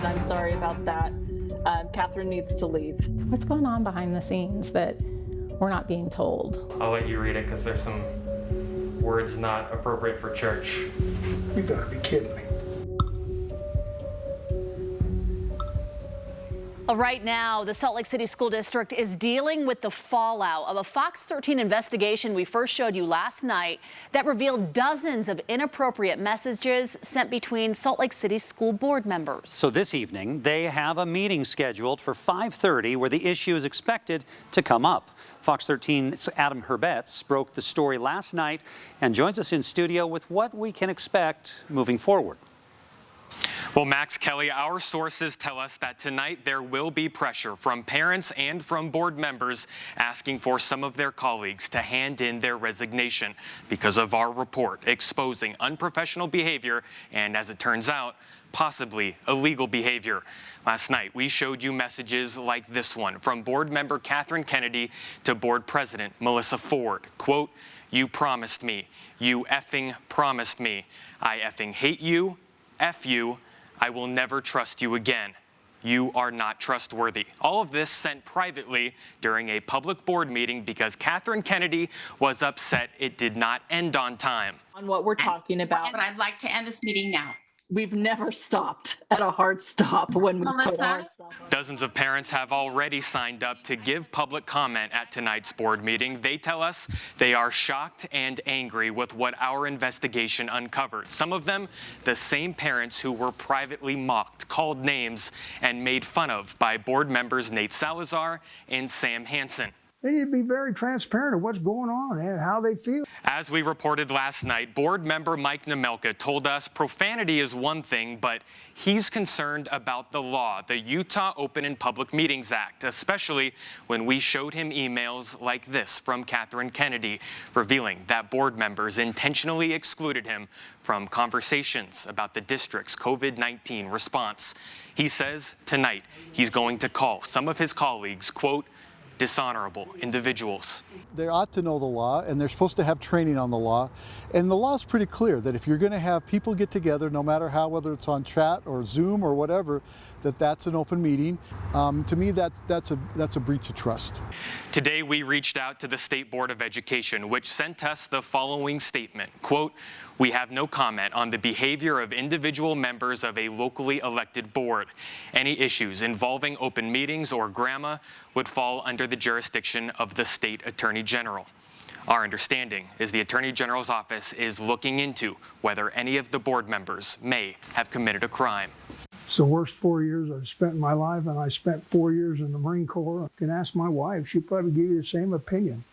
I'm sorry about that. Catherine needs to leave. What's going on behind the scenes that we're not being told? I'll let you read it because there's some words not appropriate for church. You gotta be kidding me. Right now, the Salt Lake City School District is dealing with the fallout of a Fox 13 investigation we first showed you last night that revealed dozens of inappropriate messages sent between Salt Lake City school board members. So this evening, they have a meeting scheduled for 5:30 where the issue is expected to come up. Fox 13's Adam Herbetz broke the story last night and joins us in studio with what we can expect moving forward. Well, Max Kelly, our sources tell us that tonight there will be pressure from parents and from board members asking for some of their colleagues to hand in their resignation because of our report exposing unprofessional behavior and, as it turns out, possibly illegal behavior. Last night, we showed you messages like this one from board member Catherine Kennedy to board president Melissa Ford. Quote, "You promised me. You effing promised me. I effing hate you. F you. I will never trust you again. You are not trustworthy." All of this sent privately during a public board meeting because Catherine Kennedy was upset it did not end on time. On what we're talking about, But I'd like to end this meeting now. we've never stopped at a hard stop when we put a Melissa? hard stop on. Dozens of parents have already signed up to give public comment at tonight's board meeting. They tell us they are shocked and angry with what our investigation uncovered. Some of them, the same parents who were privately mocked, called names, and made fun of by board members Nate Salazar and Sam Hansen. They need to be very transparent of what's going on and how they feel. As we reported last night, board member Mike Nemelka told us profanity is one thing, but he's concerned about the law, the Utah Open and Public Meetings Act, especially when we showed him emails like this from Catherine Kennedy, revealing that board members intentionally excluded him from conversations about the district's COVID-19 response. He says tonight he's going to call some of his colleagues, quote, dishonorable individuals. They ought to know the law, and they're supposed to have training on the law. And the law is pretty clear that if you're going to have people get together, no matter how, whether it's on chat or Zoom or whatever, that's an open meeting. To me, that's a breach of trust. Today, we reached out to the State Board of Education, which sent us the following statement, quote, "We have no comment on the behavior of individual members of a locally elected board. Any issues involving open meetings or grandma would fall under the jurisdiction of the State Attorney General. Our understanding is the Attorney General's office is looking into whether any of the board members may have committed a crime." It's the worst 4 years I've spent in my life, and I spent 4 years in the Marine Corps. You can ask my wife, she'd probably give you the same opinion.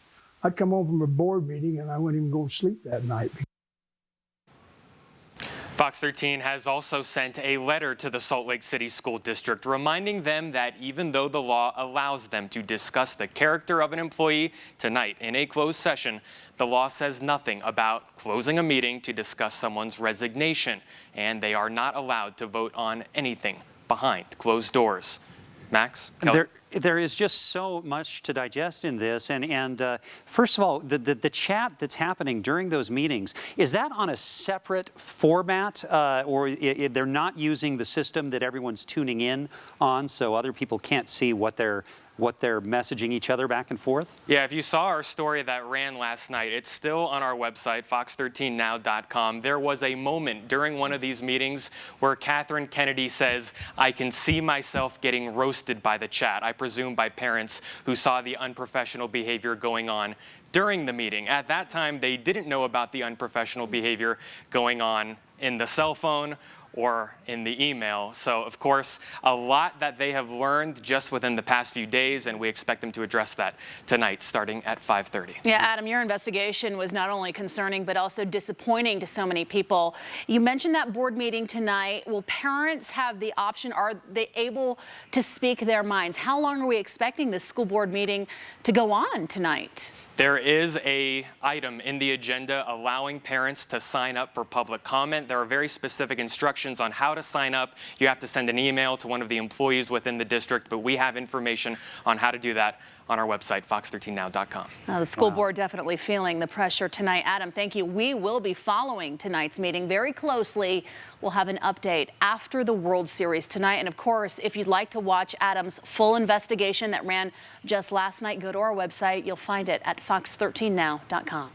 I'd come home from a board meeting and I wouldn't even go to sleep that night. Fox 13 has also sent a letter to the Salt Lake City School District reminding them that even though the law allows them to discuss the character of an employee tonight in a closed session, the law says nothing about closing a meeting to discuss someone's resignation, and they are not allowed to vote on anything behind closed doors. Max? Kelly? There is just so much to digest in this, and first of all, the chat that's happening during those meetings, is that on a separate format, or they're not using the system that everyone's tuning in on, so other people can't see what they're messaging each other back and forth? Yeah, if you saw our story that ran last night, it's still on our website, fox13now.com. There was a moment during one of these meetings where Catherine Kennedy says, "I can see myself getting roasted by the chat," I presume by parents who saw the unprofessional behavior going on during the meeting. At that time, they didn't know about the unprofessional behavior going on in the cell phone or in the email. So, of course, a lot that they have learned just within the past few days, and we expect them to address that tonight, starting at 5:30. Yeah, Adam, your investigation was not only concerning, but also disappointing to so many people. You mentioned that board meeting tonight. Will parents have the option? Are they able to speak their minds? How long are we expecting this school board meeting to go on tonight? There is a item in the agenda allowing parents to sign up for public comment. There are very specific instructions instructions on how to sign up. You have to send an email to one of the employees within the district, but we have information on how to do that on our website, fox13now.com. The school board definitely feeling the pressure tonight. Adam, thank you. We will be following tonight's meeting very closely. We'll have an update after the World Series tonight. And of course, if you'd like to watch Adam's full investigation that ran just last night, go to our website. You'll find it at fox13now.com.